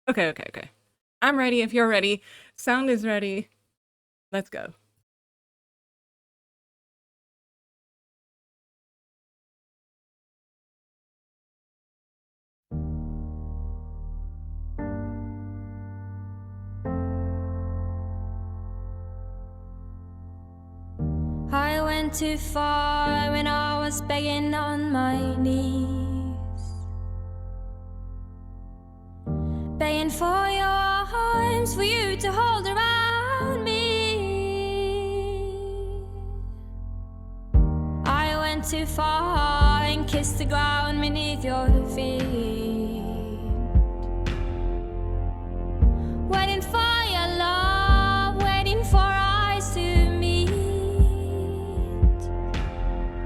Okay, okay, okay. I'm ready if you're ready. Sound is ready. Let's go. I went too far when I was begging on my knees, begging for your arms, for you to hold around me. I went too far and kissed the ground beneath your feet, waiting for your love, waiting for eyes to meet,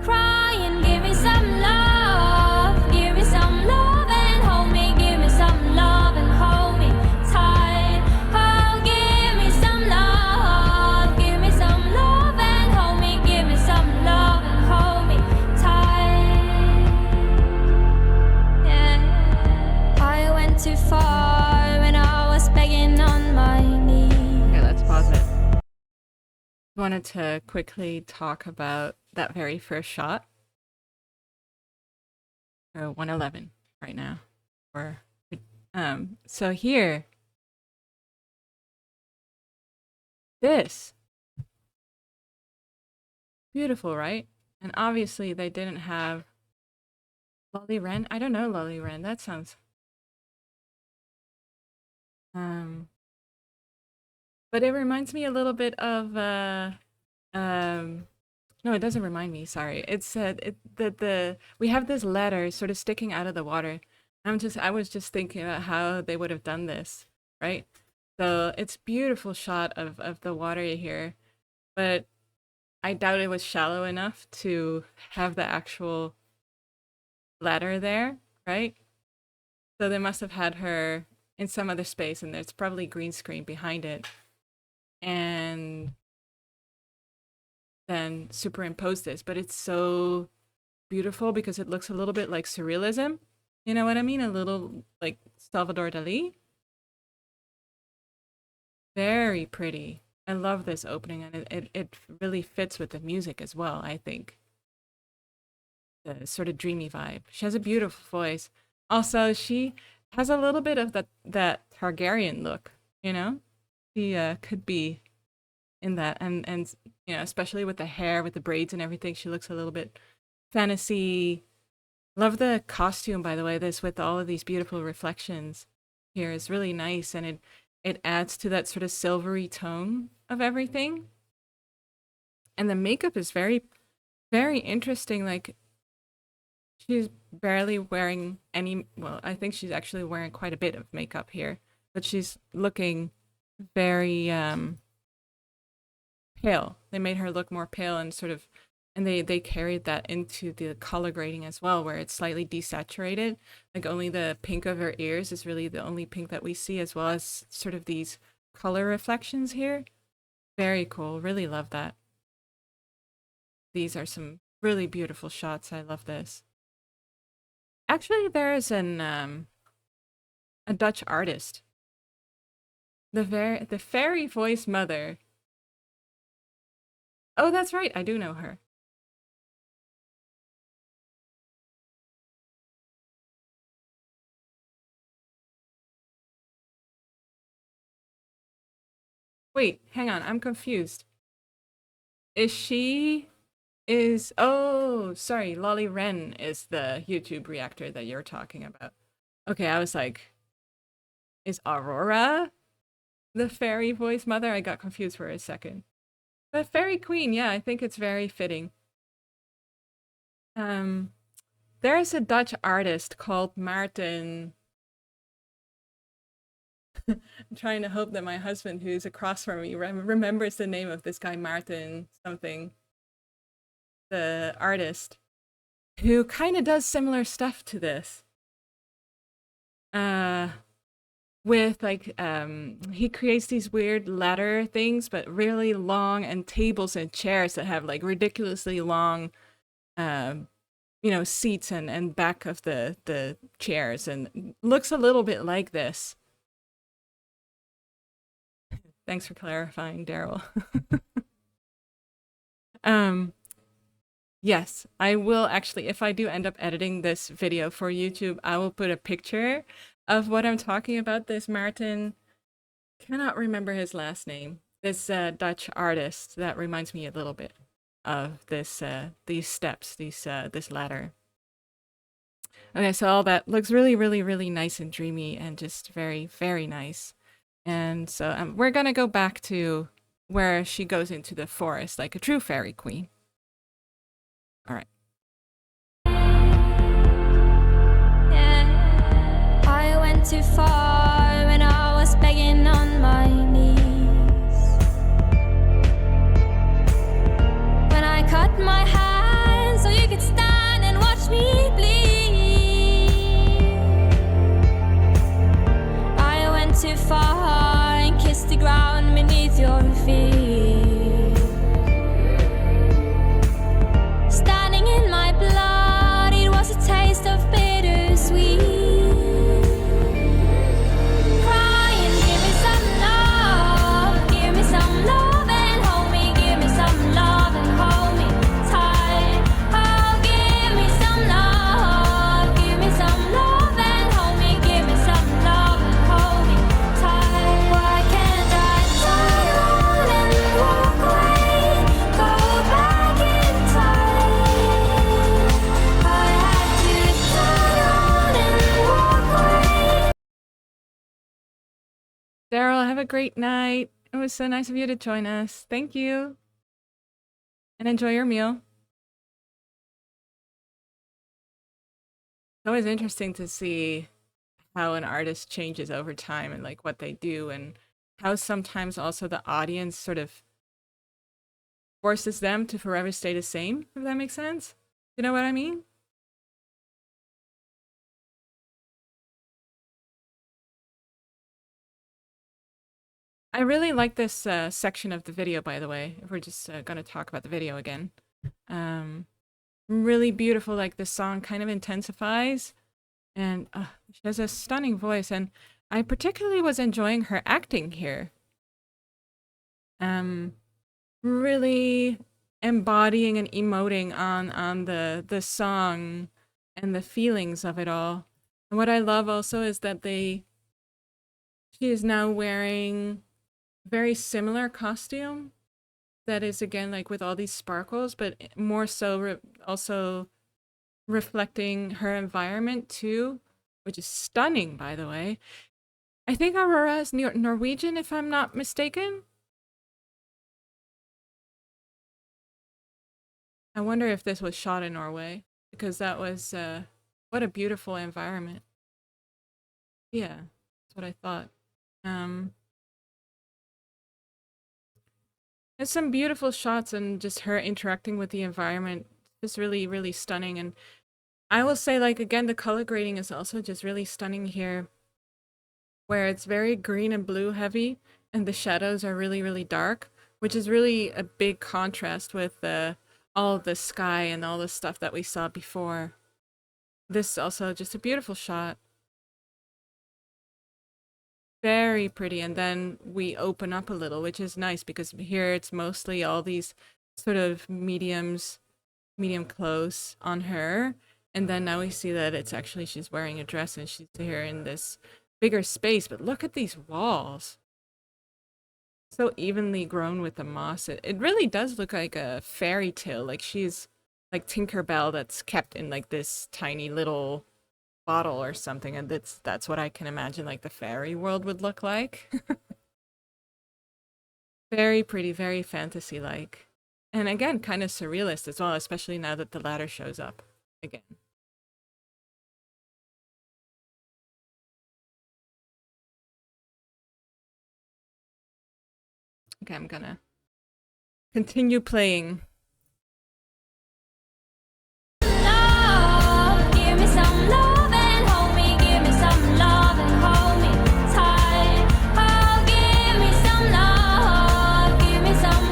crying, give me some love, give me some love and hold me, give me some love and hold me tight. Oh, give me some love, give me some love and hold me, give me some love and hold me tight. Yeah. I went too far when I was begging on my knees. Okay, let's pause it. Wanted to quickly talk about that very first shot. 111 right now. Or so here. This. Beautiful, right? And obviously they didn't have Lolly Wren. I don't know Lolly Wren. That sounds um but it reminds me a little bit of um no, it doesn't remind me. Sorry. It's the we have this letter sort of sticking out of the water. I was just thinking about how they would have done this, right? So it's beautiful shot of the water here, but I doubt it was shallow enough to have the actual ladder there, right? So they must have had her in some other space, and there's probably green screen behind it, and then superimpose this. But it's so beautiful because it looks a little bit like surrealism. You know what I mean? A little like Salvador Dali. Very pretty. I love this opening, and it really fits with the music as well, I think. The sort of dreamy vibe. She has a beautiful voice. Also, she has a little bit of that Targaryen look, you know? She could be in that, and you know, especially with the hair, with the braids and everything, she looks a little bit fantasy. Love the costume, by the way. This with all of these beautiful reflections here is really nice, and it adds to that sort of silvery tone of everything. And the makeup is very interesting. Like she's barely wearing any. Well, I think she's actually wearing quite a bit of makeup here, but she's looking very pale. They made her look more pale and sort of, and they carried that into the color grading as well, where it's slightly desaturated. Like only the pink of her ears is really the only pink that we see, as well as sort of these color reflections here. Very cool. Really love that. These are some really beautiful shots. I love this. Actually, there is an a Dutch artist, the fairy voice mother. Oh, that's right. I do know her. Wait, hang on. I'm confused. Is she is oh, sorry, Lolly Wren is the YouTube reactor that you're talking about. Okay, I was like, is Aurora the fairy voice mother? I got confused for a second. But Fairy Queen, yeah, I think it's very fitting. Um, there's a Dutch artist called Maarten. I'm trying to hope that my husband, who's across from me, remembers the name of this guy, Maarten something, the artist, who kind of does similar stuff to this. Uh, with like he creates these weird ladder things but really long, and tables and chairs that have like ridiculously long um you know, seats and back of the chairs, and looks a little bit like this. Thanks for clarifying, Daryl. Yes, I will actually, if I do end up editing this video for YouTube, I will put a picture of what I'm talking about. This Martin, cannot remember his last name. This Dutch artist that reminds me a little bit of this these steps, this ladder. Okay, so all that looks really, really, really nice and dreamy and just very, very nice. And so we're gonna go back to where she goes into the forest like a true fairy queen. All right. I went too far when I was begging on my knees. When I cut my hand so you could stand and watch me bleed. I went too far and kissed the ground beneath your feet. Standing in my blood, it was a taste of bittersweet. Crying, give me some love and hold me, give me some love and hold me tight. Oh, give me some love and hold me, give me some love and hold me tight. Why can't I turn around and walk away, go back in time? I had to turn around and walk away. Daryl, have a great night. It was so nice of you to join us. Thank you. And enjoy your meal. It's always interesting to see how an artist changes over time and like what they do, and how sometimes also the audience sort of forces them to forever stay the same, if that makes sense. You know what I mean? I really like this section of the video, by the way, if we're just going to talk about the video again. Really beautiful, like the song kind of intensifies, and she has a stunning voice, and I particularly was enjoying her acting here. Really embodying and emoting on the song and the feelings of it all. And what I love also is that she is now wearing very similar costume that is again like with all these sparkles, but more so also reflecting her environment too, which is stunning, by the way. I think Aurora is Norwegian, if I'm not mistaken. I wonder if this was shot in Norway, because that was what a beautiful environment. Yeah, that's what I thought. There's some beautiful shots and just her interacting with the environment, just really, really stunning. And I will say, like, again, the color grading is also just really stunning here, where it's very green and blue heavy, and the shadows are really, really dark, which is really a big contrast with all of the sky and all the stuff that we saw before. This is also just a beautiful shot. Very pretty, and then we open up a little, which is nice because here it's mostly all these sort of medium clothes on her, and then now we see that it's actually she's wearing a dress and she's here in this bigger space. But look at these walls, so evenly grown with the moss. It really does look like a fairy tale, like she's like Tinkerbell that's kept in like this tiny little bottle or something, and that's what I can imagine like the fairy world would look like. Very pretty, very fantasy-like, and again kind of surrealist as well, especially now that the ladder shows up again. Okay, I'm gonna continue playing. Love, give me some love and hold me, give me some love and hold me tight. Oh, give me some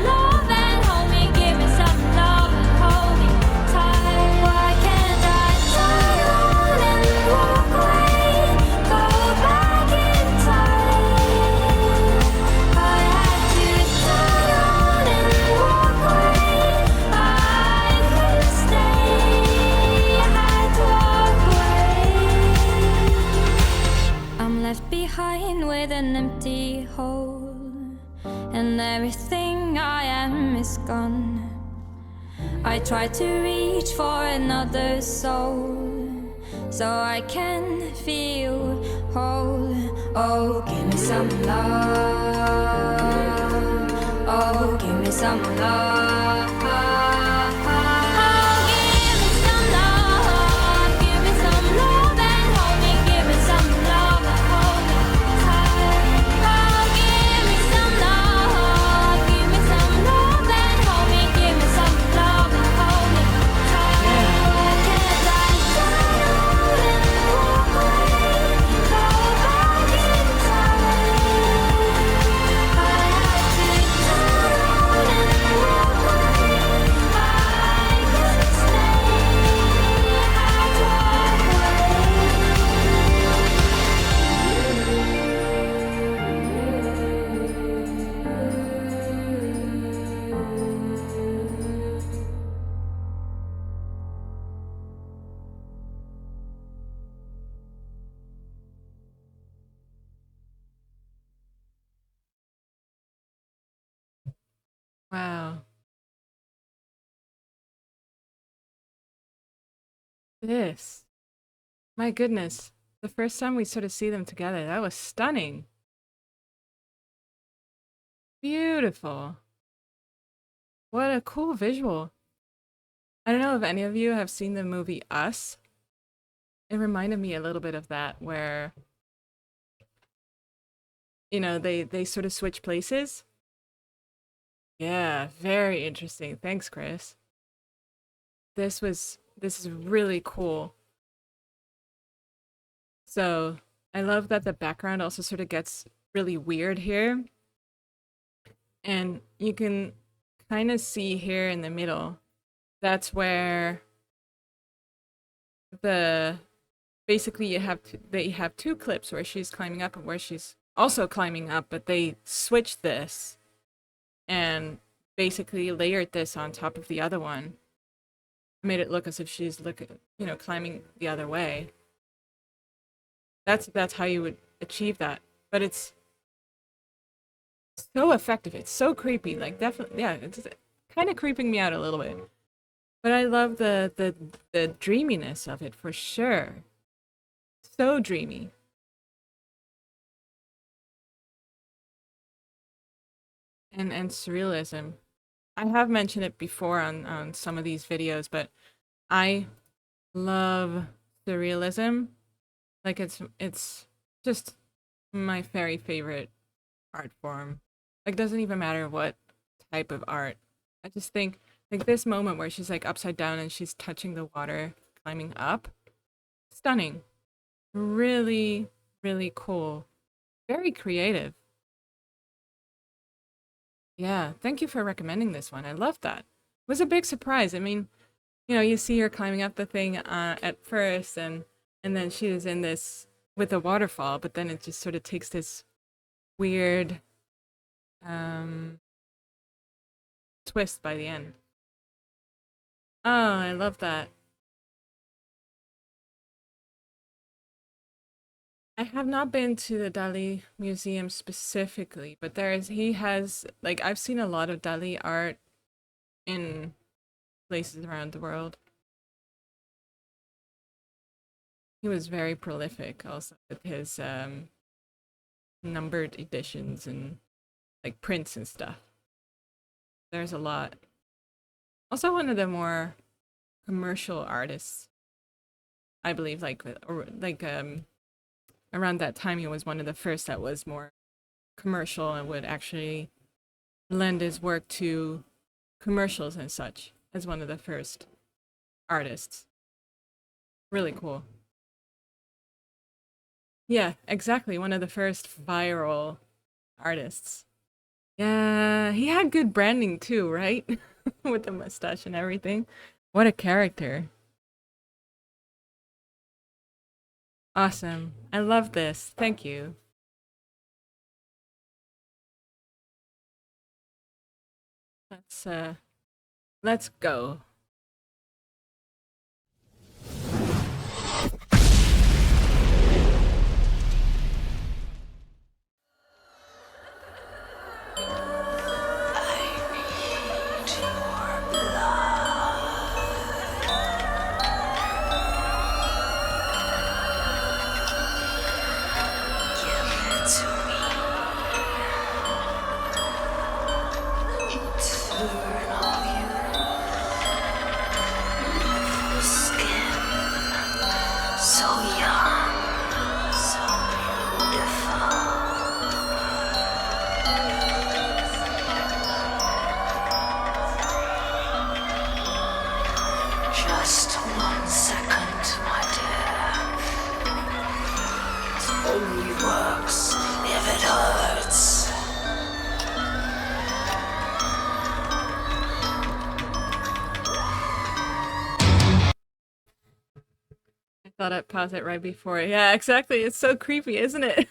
love and hold me, give me some love and hold me tight. Why can't I turn around and walk away, go back in time? I had and everything I am is gone. I try to reach for another soul, so I can feel whole. Oh, give me some love. Oh, give me some love. Oh, give me some love. Give me some love and hold me. Give me some love and hold me tight. Oh, give me some love. Give me some love and hold me. Give me some love and hold me tight. Can't I turn around and walk away? Go back in time. I have to turn around and walk away. I can't stay. I'd walk Wow. This. My goodness. The first time we sort of see them together, that was stunning. Beautiful. What a cool visual. I don't know if any of you have seen the movie Us. It reminded me a little bit of that, where, you know, they sort of switch places. Yeah, very interesting. Thanks, Chris. This is really cool. So I love that the background also sort of gets really weird here. And you can kind of see here in the middle, that's where basically they have two clips where she's climbing up and where she's also climbing up, but they switched this and basically layered this on top of the other one. Made it look as if she's climbing the other way. That's how you would achieve that. But it's so effective. It's so creepy. Like, definitely, yeah, it's kind of creeping me out a little bit. But I love the dreaminess of it for sure. So dreamy. And surrealism. I have mentioned it before on some of these videos, but I love surrealism. Like, it's just my very favorite art form. Like, doesn't even matter what type of art. I just think, like, this moment where she's like upside down and she's touching the water, climbing up. Stunning. Really, really cool. Very creative. Yeah, thank you for recommending this one. I love that. It was a big surprise. I mean, you know, you see her climbing up the thing at first, and then she is in this with a waterfall, but then it just sort of takes this weird twist by the end. Oh, I love that. I have not been to the Dali Museum specifically, but he has, like, I've seen a lot of Dali art in places around the world. He was very prolific also with his numbered editions and like prints and stuff. There's a lot. Also one of the more commercial artists, I believe, around that time he was one of the first that was more commercial and would actually lend his work to commercials and such, as one of the first artists. Really cool. Yeah, exactly. One of the first viral artists. Yeah, he had good branding too, right? With the mustache and everything. What a character. Awesome. I love this. Thank you. Let's go. So young, so beautiful. Just 1 second, my dear. It only works if it hurts. I thought I'd pause it right before. Yeah, exactly. It's so creepy, isn't it?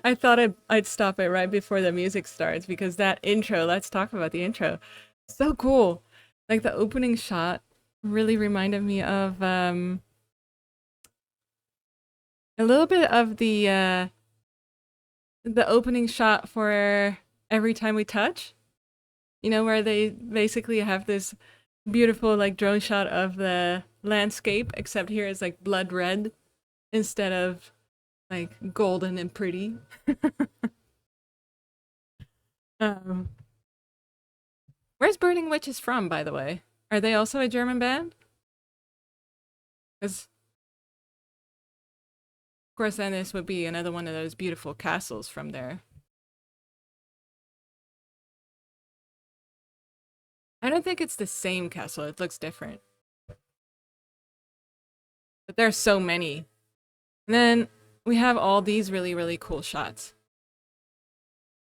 I thought I'd stop it right before the music starts because that intro, let's talk about the intro. So cool. Like the opening shot really reminded me of a little bit of the opening shot for Every Time We Touch. You know, where they basically have this beautiful like drone shot of the landscape, except here it's like blood red instead of like golden and pretty. um, where's Burning Witches from, by the way? Are they also a German band? Because of course, then this would be another one of those beautiful castles from there. I don't think it's the same castle. It looks different. But there's so many. And then we have all these really, really cool shots.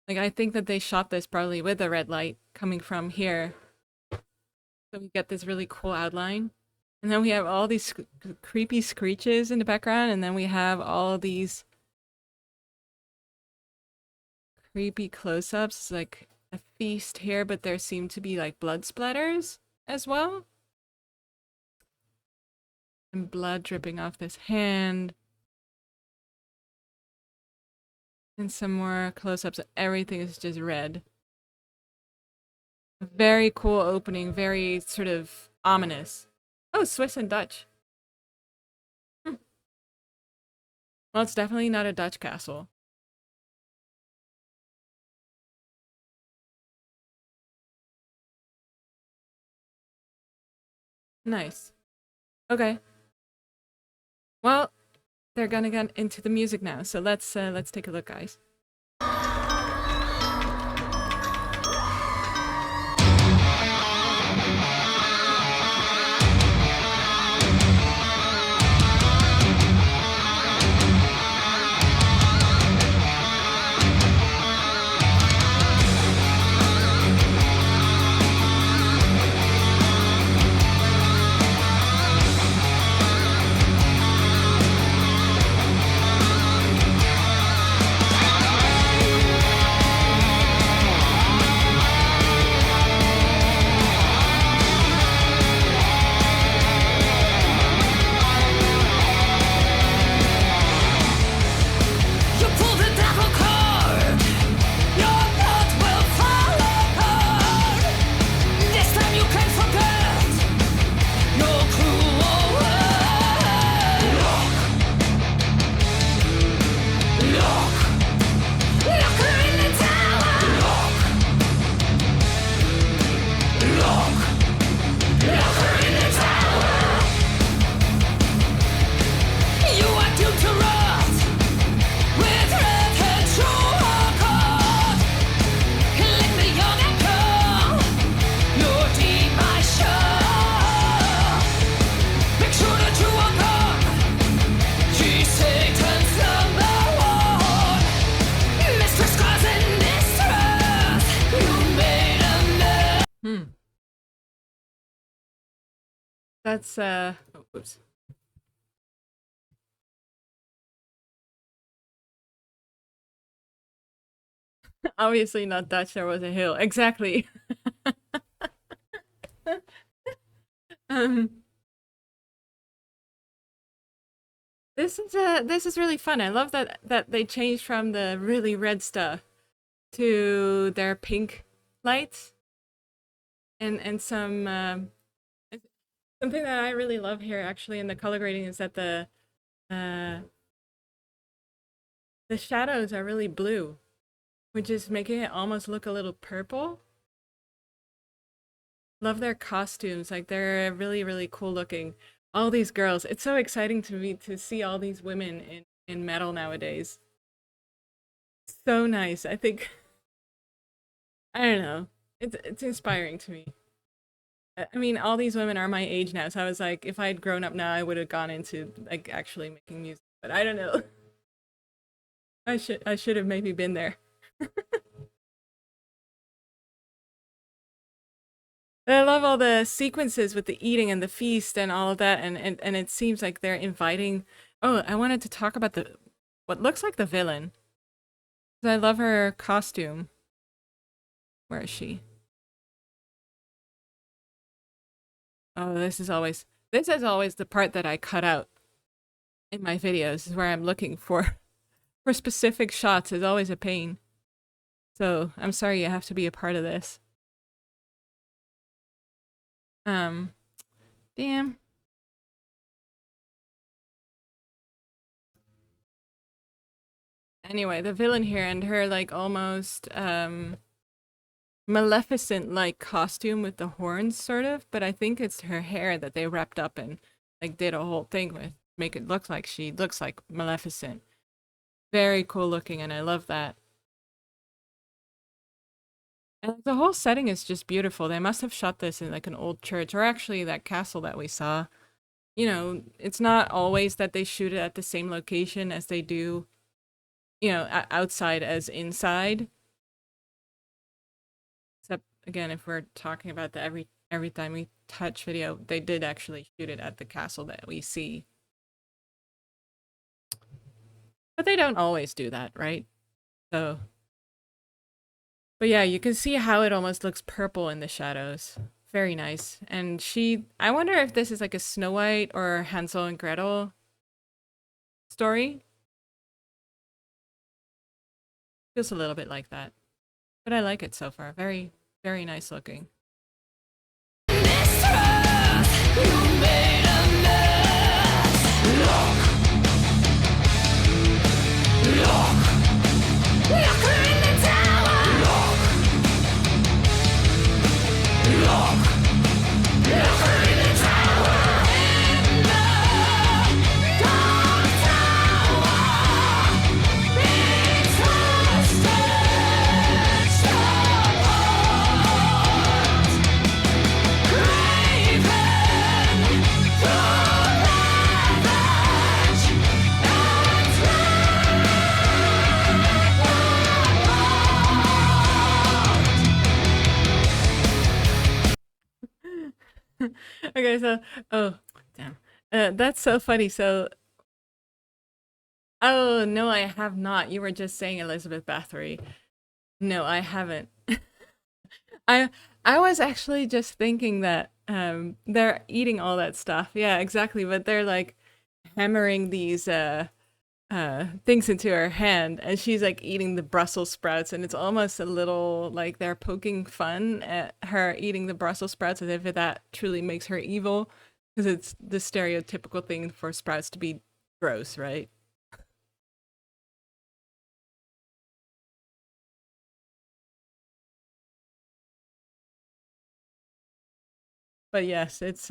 Like, I think that they shot this probably with a red light coming from here. So we get this really cool outline. And then we have all these creepy screeches in the background. And then we have all these creepy close-ups. Like a feast here, but there seem to be like blood splatters as well. And blood dripping off this hand. And some more close-ups. Everything is just red. A very cool opening. Very sort of ominous. Oh, Swiss and Dutch. Well, it's definitely not a Dutch castle. Nice. Okay. Well, they're gonna get into the music now, so let's take a look, guys. You pull the devil card. Your blood will fall apart. This time you can forget. No cruel word. Lock her in the tower. Lock her in the tower. You are doomed to rot. With red head through her coat. Let the young and cold. Your demise. Make sure that you are gone. She's Satan's number one. Mistress causing distress. You made a mess. That's oh, oops. Obviously not Dutch, there was a hill. Exactly. um this is really fun. I love that they changed from the really red stuff to their pink lights and some something that I really love here actually in the color grading is that uh the shadows are really blue, which is making it almost look a little purple. love their costumes. Like they're really, really cool looking. All these girls. It's so exciting to me to see all these women in metal nowadays. So nice. I think I don't know. It's inspiring to me. I mean, all these women are my age now, so I was like, if I had grown up now, I would have gone into like actually making music. But I don't know. I should have maybe been there. I love all the sequences with the eating and the feast and all of that, and it seems like they're inviting. Oh, I wanted to talk about the what looks like the villain. 'Cause I love her costume. Where is she? Oh, this is always the part that I cut out in my videos is where I'm looking for for specific shots is always a pain. So I'm sorry you have to be a part of this. Um, damn. Anyway, the villain here and her like almost Maleficent like costume with the horns sort of, but I think it's her hair that they wrapped up and like did a whole thing with make it look like she looks like Maleficent. Very cool looking and I love that. And the whole setting is just beautiful. They must have shot this in like an old church or actually that castle that we saw. You know, it's not always that they shoot it at the same location as they do, outside as inside. Except again, if we're talking about the every time we touch video, they did actually shoot it at the castle that we see. But they don't always do that, right? So, but yeah, you can see how it almost looks purple in the shadows. Very nice. And I wonder if this is like a Snow White or Hansel and Gretel story. Feels a little bit like that. But I like it so far. Very, very nice looking. Okay, so oh damn, that's so funny. So oh no, I have not. You were just saying Elizabeth Bathory. No, I haven't. I I was actually just thinking that they're eating all that stuff. Yeah, exactly. But they're like hammering these things into her hand and she's like eating the Brussels sprouts and it's almost a little like they're poking fun at her eating the Brussels sprouts as if that truly makes her evil because it's the stereotypical thing for sprouts to be gross, right? But yes, it's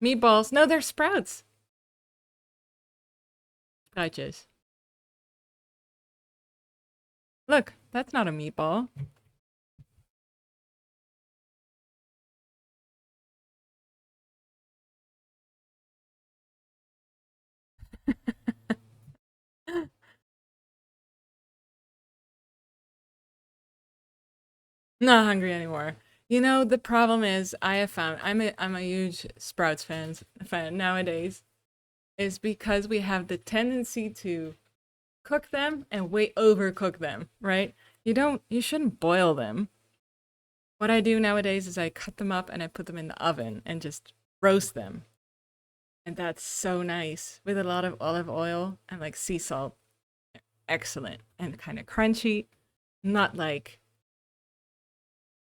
meatballs. No, they're sprouts. Sprouches. Look, that's not a meatball. Not hungry anymore. You know, the problem is I have found I'm a huge Sprouts fan nowadays is because we have the tendency to cook them and way overcook them, right? You shouldn't boil them. What I do nowadays is I cut them up and I put them in the oven and just roast them. And that's so nice with a lot of olive oil and like sea salt. Excellent and kind of crunchy, not like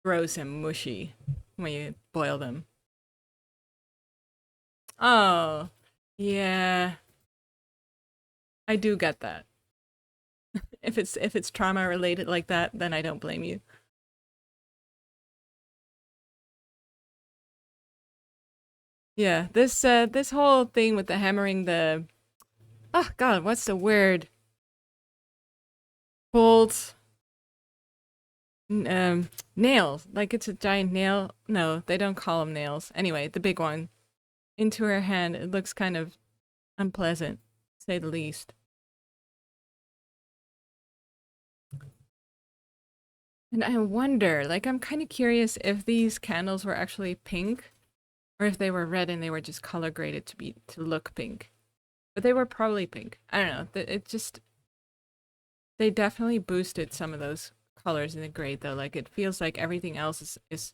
gross and mushy when you boil them. Oh, yeah, I do get that. If it's trauma related like that, then I don't blame you. Yeah, this whole thing with the hammering the oh god, what's the word? Bolts, nails. Like it's a giant nail. No, they don't call them nails. Anyway, the big one into her hand. It looks kind of unpleasant, to say the least. And I wonder, like, I'm kind of curious if these candles were actually pink or if they were red and they were just color graded to look pink. But they were probably pink. I don't know. It just they definitely boosted some of those colors in the grade though. Like it feels like everything else is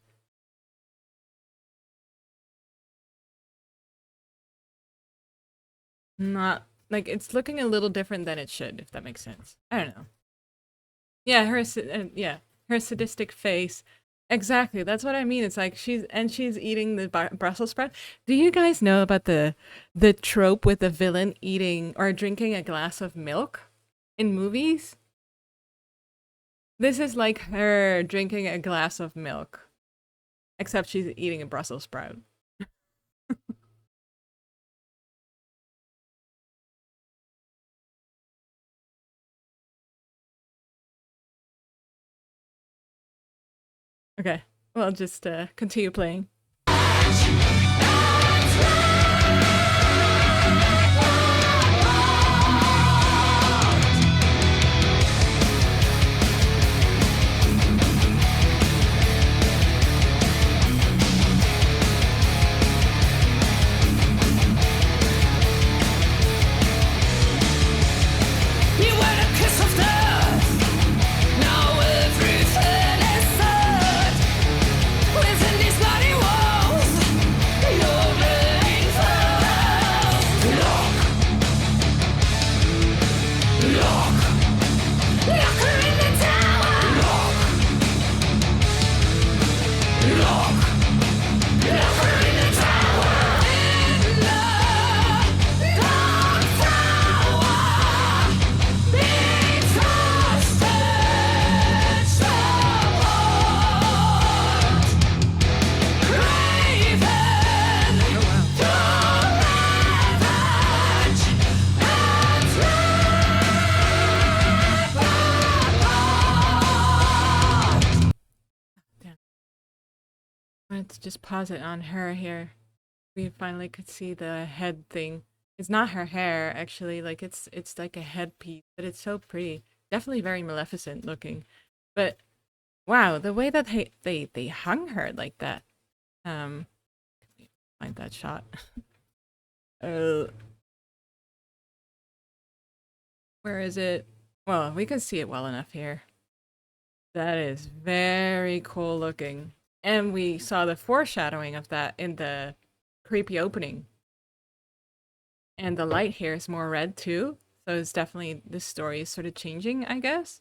not like it's looking a little different than it should, if that makes sense. I don't know. Yeah, yeah, her sadistic face. Exactly. That's what I mean. It's like she's eating the Brussels sprout. Do you guys know about the trope with the villain eating or drinking a glass of milk in movies? This is like her drinking a glass of milk, except she's eating a Brussels sprout. Okay. Well, just continue playing. You were the kiss of death. Now everything is set within these bloody walls. You're being found. Lock, lock, lock her in the tower. Lock, lock, lock her in the tower. In the dark tower. Damn. Let's just pause it on her here. We finally could see the head thing. It's not her hair actually, like it's like a headpiece, but it's so pretty. Definitely very Maleficent looking. But wow, the way that they hung her like that. Um, find that shot. uh, where is it? Well, we can see it well enough here. That is very cool looking. And we saw the foreshadowing of that in the creepy opening. And the light here is more red too. So it's definitely this story is sort of changing, I guess.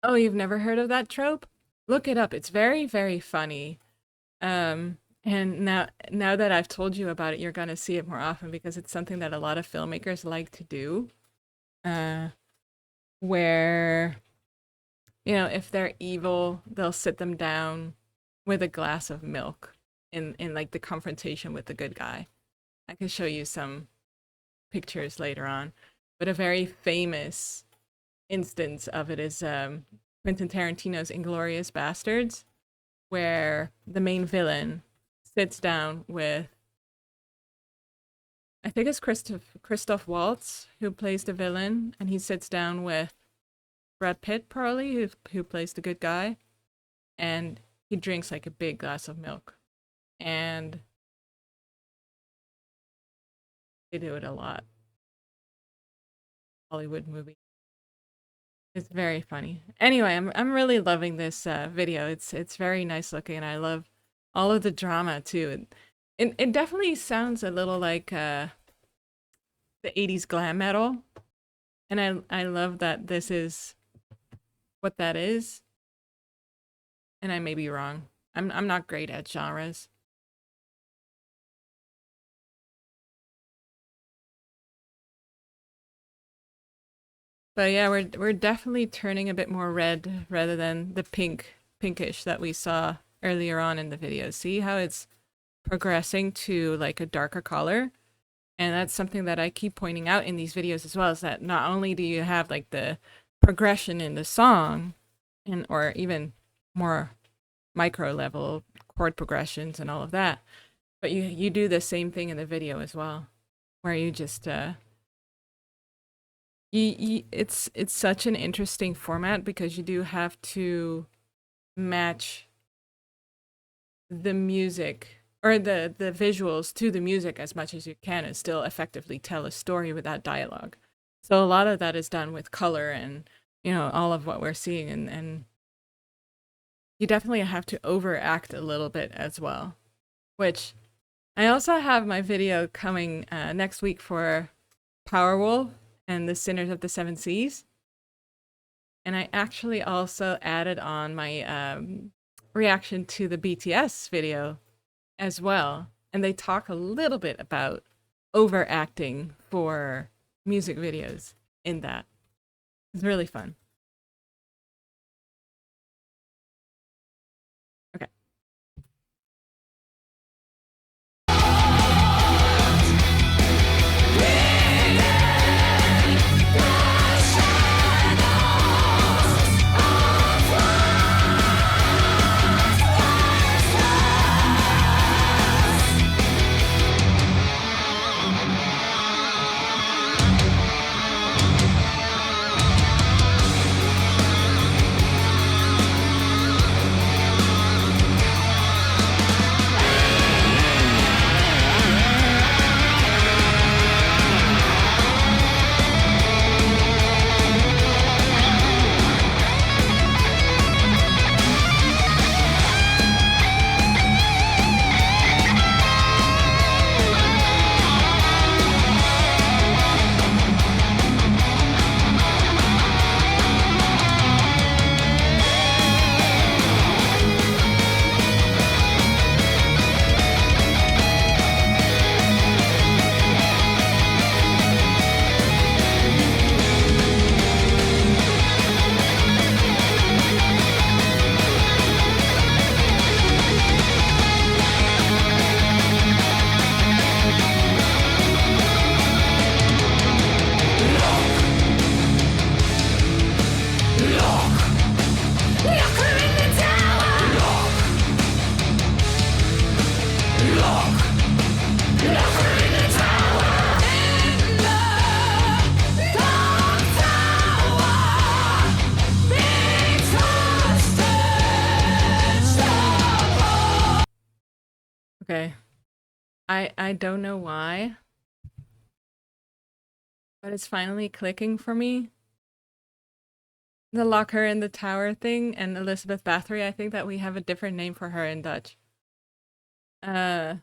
Oh, you've never heard of that trope? Look it up. It's very, very funny. And now that I've told you about it, you're gonna see it more often because it's something that a lot of filmmakers like to do. Uh, where if they're evil, they'll sit them down with a glass of milk in like the confrontation with the good guy. I can show you some pictures later on, but a very famous instance of it is Quentin Tarantino's Inglorious Bastards, where the main villain sits down with I think it's Christoph Waltz who plays the villain, and he sits down with Brad Pitt probably who plays the good guy, and he drinks like a big glass of milk, and they do it a lot. Hollywood movie. It's very funny. Anyway, I'm really loving this video. It's very nice looking, and I love all of the drama too. It definitely sounds a little like the 80s glam metal, and I love that this is what that is. And I may be wrong. I'm not great at genres. But yeah, we're definitely turning a bit more red rather than the pinkish that we saw earlier on in the video. See how it's progressing to like a darker color? And that's something that I keep pointing out in these videos as well, is that not only do you have like the progression in the song and or even more micro level chord progressions and all of that, but you do the same thing in the video as well, where you just it's such an interesting format because you do have to match the music or the visuals to the music as much as you can and still effectively tell a story without dialogue. So a lot of that is done with color and all of what we're seeing, and you definitely have to overact a little bit as well, which I also have my video coming next week for Powerwolf and the Sinners of the Seven Seas. And I actually also added on my reaction to the BTS video as well. And they talk a little bit about overacting for music videos in that. It's really fun. Okay. Okay. I don't know why, but it's finally clicking for me. The locker in the tower thing and Elizabeth Bathory, I think that we have a different name for her in Dutch. Uh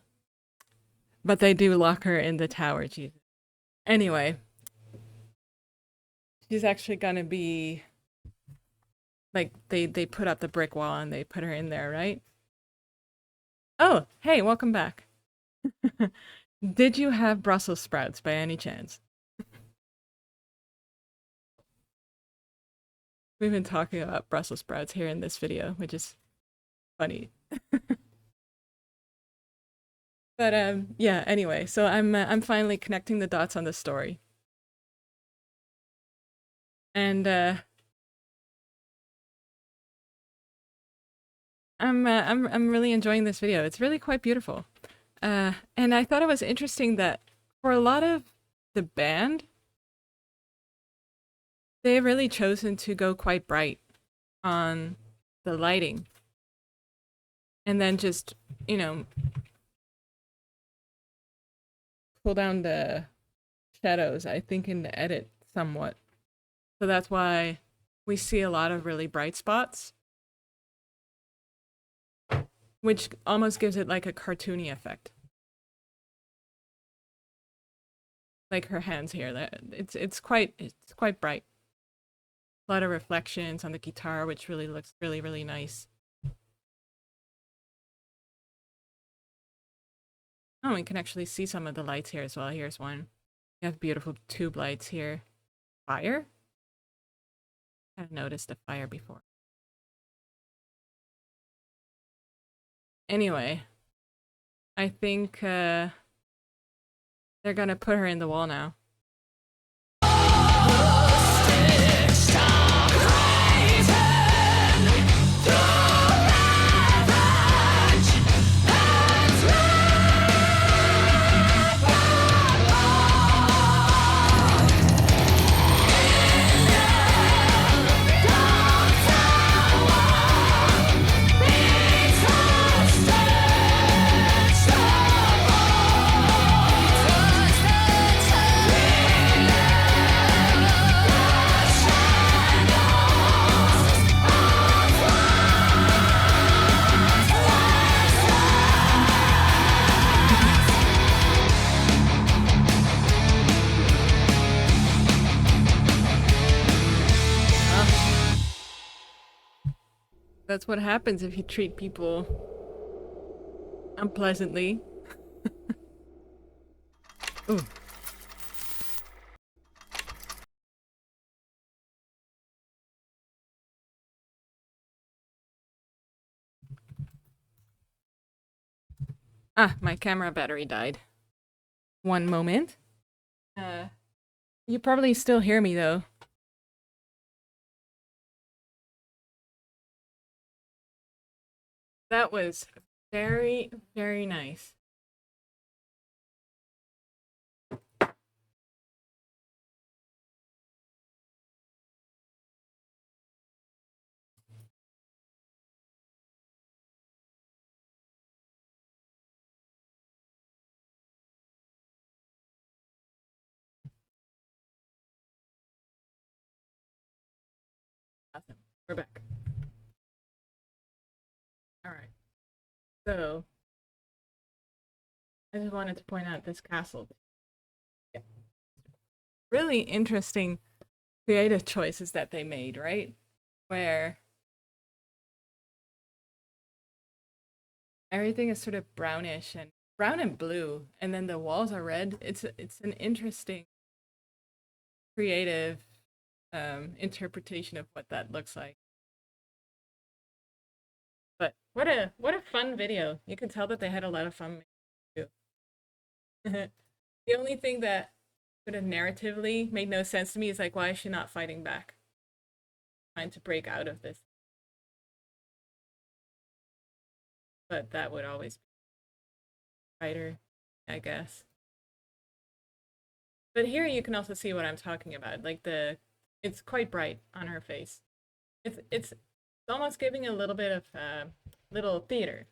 but they do lock her in the tower, Jesus. Anyway, she's actually gonna be like they put up the brick wall and they put her in there, right? Oh, hey, welcome back. Did you have Brussels sprouts by any chance? We've been talking about Brussels sprouts here in this video, which is funny. But yeah, anyway, so I'm finally connecting the dots on the story. And I'm really enjoying this video. It's really quite beautiful. And I thought it was interesting that for a lot of the band, they've really chosen to go quite bright on the lighting. And then just, pull down the shadows, I think, in the edit somewhat. So that's why we see a lot of really bright spots, which almost gives it like a cartoony effect. Like her hands here, it's quite bright. A lot of reflections on the guitar, which really looks really nice. Oh, we can actually see some of the lights here as well. Here's one. You have beautiful tube lights here. Fire? Kind of noticed the fire before. Anyway, I think they're gonna put her in the wall now. That's what happens if you treat people unpleasantly. Ooh. Ah, my camera battery died. One moment. You probably still hear me though. That was very, very nice. Awesome. We're back. All right. So, I just wanted to point out this castle. Yeah. Really interesting creative choices that they made, right? Where everything is sort of brownish and brown and blue, and then the walls are red. It's an interesting creative interpretation of what that looks like. But what a fun video. You can tell that they had a lot of fun too. The only thing that sort of narratively made no sense to me is like, why is she not fighting back? Trying to break out of this. But that would always be fighter, I guess. But here you can also see what I'm talking about. Like it's quite bright on her face. It's almost giving a little bit of little theater.